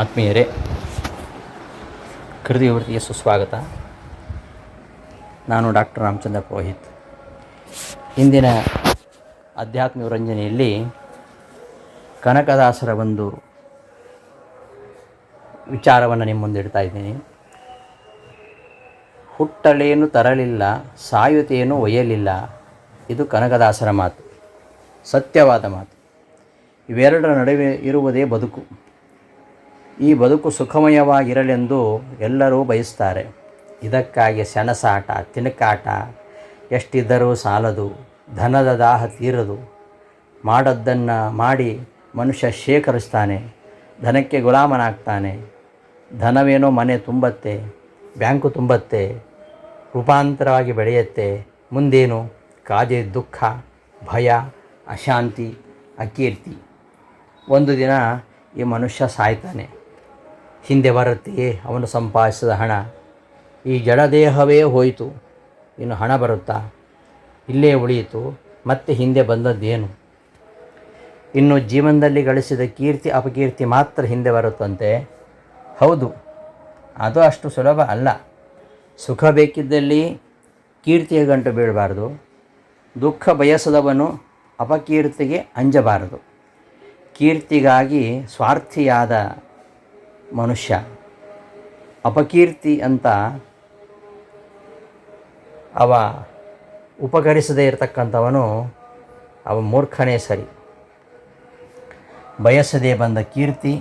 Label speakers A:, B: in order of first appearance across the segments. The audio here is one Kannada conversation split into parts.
A: ಆತ್ಮೀಯರೇ, ಕೃತಿವೃತ್ತಿಗೆ ಸುಸ್ವಾಗತ. ನಾನು ಡಾಕ್ಟರ್ ರಾಮಚಂದ್ರ ಪುರೋಹಿತ್. ಇಂದಿನ ಅಧ್ಯಾತ್ಮ ವಿರಂಜನೆಯಲ್ಲಿ ಕನಕದಾಸರ ಒಂದು ವಿಚಾರವನ್ನು ನಿಮ್ಮ ಮುಂದೆ ಇಡ್ತಾ ಇದ್ದೀನಿ. ಹುಟ್ಟಲೇನು ತರಲಿಲ್ಲ, ಸಾಯುತ್ತೇನು ಒಯ್ಯಲಿಲ್ಲ. ಇದು ಕನಕದಾಸರ ಮಾತು, ಸತ್ಯವಾದ ಮಾತು. ಇವೆರಡರ ನಡುವೆ ಇರುವುದೇ ಬದುಕು. ಈ ಬದುಕು ಸುಖಮಯವಾಗಿರಲೆಂದು ಎಲ್ಲರೂ ಬಯಸ್ತಾರೆ. ಇದಕ್ಕಾಗಿ ಸೆಣಸಾಟ, ತಿಣಕಾಟ ಎಷ್ಟಿದ್ದರೂ ಸಾಲದು. ಧನದ ದಾಹ ತೀರದು. ಮಾಡದ್ದನ್ನು ಮಾಡಿ ಮನುಷ್ಯ ಶೇಖರಿಸ್ತಾನೆ, ಧನಕ್ಕೆ ಗುಲಾಮನಾಗ್ತಾನೆ. ಧನವೇನೋ ಮನೆ ತುಂಬತ್ತೆ, ಬ್ಯಾಂಕು ತುಂಬತ್ತೆ, ರೂಪಾಂತರವಾಗಿ ಬೆಳೆಯುತ್ತೆ. ಮುಂದೇನು? ಕಾದೆ ದುಃಖ, ಭಯ, ಅಶಾಂತಿ, ಅಕೀರ್ತಿ. ಒಂದು ದಿನ ಈ ಮನುಷ್ಯ ಸಾಯ್ತಾನೆ. ಹಿಂದೆ ಬರುತ್ತೆಯೇ ಅವನು ಸಂಪಾದಿಸಿದ ಹಣ? ಈ ಜಡದೇಹವೇ ಹೋಯಿತು, ಇನ್ನು ಹಣ ಬರುತ್ತಾ? ಇಲ್ಲೇ ಉಳಿಯಿತು, ಮತ್ತೆ ಹಿಂದೆ ಬಂದದ್ದೇನು? ಇನ್ನು ಜೀವನದಲ್ಲಿ ಗಳಿಸಿದ ಕೀರ್ತಿ ಅಪಕೀರ್ತಿ ಮಾತ್ರ ಹಿಂದೆ ಬರುತ್ತಂತೆ. ಹೌದು, ಅದು ಅಷ್ಟು ಸುಲಭ ಅಲ್ಲ. ಸುಖ ಬೇಕಿದ್ದಲ್ಲಿ ಕೀರ್ತಿಯ ಗಂಟು ಬೀಳಬಾರದು. ದುಃಖ ಬಯಸದವನು ಅಪಕೀರ್ತಿಗೆ ಅಂಜಬಾರದು. ಕೀರ್ತಿಗಾಗಿ ಸ್ವಾರ್ಥಿಯಾದ ಮನುಷ್ಯ, ಅಪಕೀರ್ತಿ ಅಂತ ಅವ ಉಪಕರಿಸದೇ ಇರತಕ್ಕಂಥವನು ಅವ ಮೂರ್ಖನೇ ಸರಿ. ಬಯಸದೇ ಬಂದ ಕೀರ್ತಿ,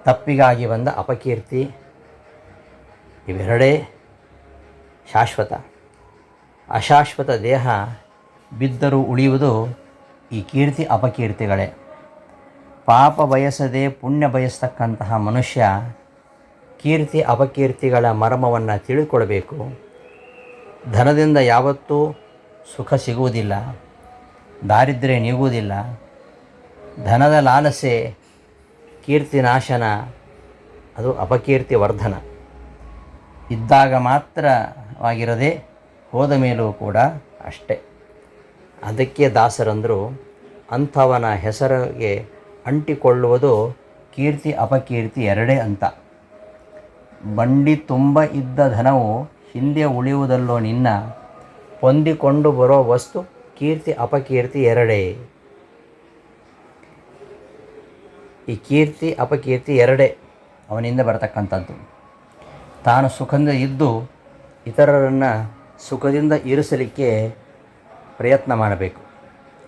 A: ತಪ್ಪಿಗಾಗಿ ಬಂದ ಅಪಕೀರ್ತಿ, ಇವೆರಡೇ ಶಾಶ್ವತ. ಅಶಾಶ್ವತ ದೇಹ ಬಿದ್ದರೂ ಉಳಿಯುವುದು ಈ ಕೀರ್ತಿ ಅಪಕೀರ್ತಿಗಳೇ. ಪಾಪ ಬಯಸದೆ ಪುಣ್ಯ ಬಯಸ್ತಕ್ಕಂತಹ ಮನುಷ್ಯ ಕೀರ್ತಿ ಅಪಕೀರ್ತಿಗಳ ಮರ್ಮವನ್ನು ತಿಳಿದುಕೊಳ್ಬೇಕು. ಧನದಿಂದ ಯಾವತ್ತೂ ಸುಖ ಸಿಗುವುದಿಲ್ಲ, ದಾರಿದ್ರ್ಯ ನೀಗುವುದಿಲ್ಲ. ಧನದ ಲಾಲಸೆ ಕೀರ್ತಿ ನಾಶನ, ಅದು ಅಪಕೀರ್ತಿ ವರ್ಧನ. ಇದ್ದಾಗ ಮಾತ್ರವಾಗಿರದೆ ಹೋದ ಮೇಲೂ ಕೂಡ ಅಷ್ಟೇ. ಅದಕ್ಕೆ ದಾಸರಂದರು, ಅಂಥವನ ಹೆಸರಿಗೆ ಅಂಟಿಕೊಳ್ಳುವುದು ಕೀರ್ತಿ ಅಪಕೀರ್ತಿ ಎರಡೇ ಅಂತ. ಬಂಡಿ ತುಂಬ ಇದ್ದ ಧನವು ಹಿಂದೆ ಉಳಿಯುವುದಲ್ಲೋ ನಿನ್ನ, ಹೊಂದಿಕೊಂಡು ಬರೋ ವಸ್ತು ಕೀರ್ತಿ ಅಪಕೀರ್ತಿ ಎರಡೇ. ಈ ಕೀರ್ತಿ ಅಪಕೀರ್ತಿ ಎರಡೇ ಅವನಿಂದ ಬರತಕ್ಕಂಥದ್ದು. ತಾನು ಸುಖದಿಂದ ಇದ್ದು ಇತರರನ್ನು ಸುಖದಿಂದ ಇರಿಸಲಿಕ್ಕೆ ಪ್ರಯತ್ನ ಮಾಡಬೇಕು.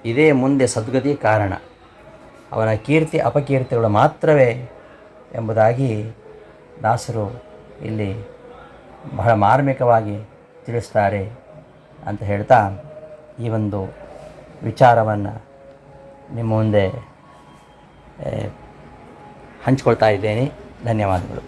A: ಇದೇ ಮುಂದೆ ಸದ್ಗತಿ ಕಾರಣ. ಅವನ ಕೀರ್ತಿ ಅಪಕೀರ್ತಿಗಳು ಮಾತ್ರವೇ ಎಂಬುದಾಗಿ ದಾಸರು ಇಲ್ಲಿ ಬಹಳ ಮಾರ್ಮಿಕವಾಗಿ ತಿಳಿಸ್ತಾರೆ ಅಂತ ಹೇಳ್ತಾ ಈ ಒಂದು ವಿಚಾರವನ್ನು ನಿಮ್ಮ ಮುಂದೆ ಹಂಚ್ಕೊಳ್ತಾ ಇದ್ದೇನೆ. ಧನ್ಯವಾದಗಳು.